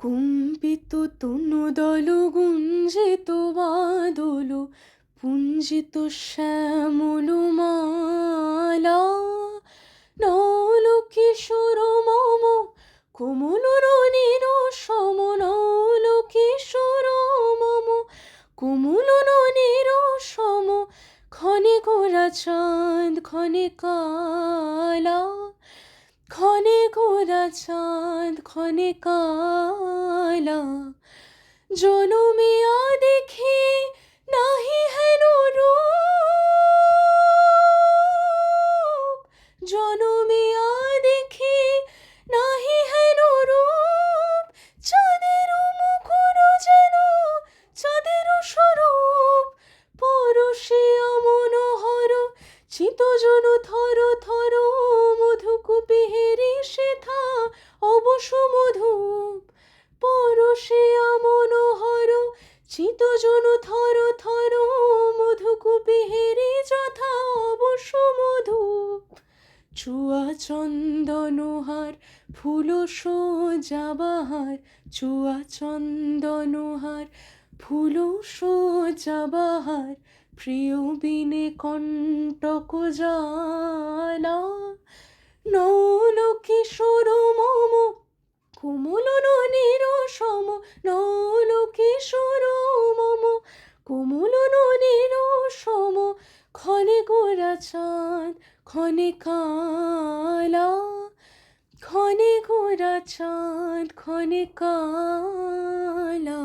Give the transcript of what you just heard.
কুম্পিত তনুদল গুঞ্জিত বাদল পুঞ্জিত শ্যামল মালা নল কিশোর মম কোমল রনির সম নল কিশোর মম কোমল রনির সম ক্ষণে গোরা চাঁদ ক্ষণে কালা ক্ষণে গোরা চাঁদ ক্ষণে কালা জনমিয়া দেখি নাহি হেন রূপ জনমিয়া দেখি নাহি হেন রূপ চাঁদের মুখর যেন চাঁদের স্বরূপ পরশিয়া মনোহর চিতজন থর থর মধুকূপে হেরি সেথা অবশ মধুপ পরশিয়া মনোহর চিতজন থর থর মধুকূপে হেরি যথা অবশ মধুপ চুয়া চন্দনহার ফুল সোজাবাহার চুয়া চন্দনহার ফুল সোজাবাহার প্রিয় বিনে কণ্টক জালা নল কিশোর মম কোমল ননির সম নল কিশোর মম কোমল ননির সম ক্ষণে গোরা চাঁদ ক্ষণে কালা ক্ষণে গোরা চাঁদ ক্ষণে কালা।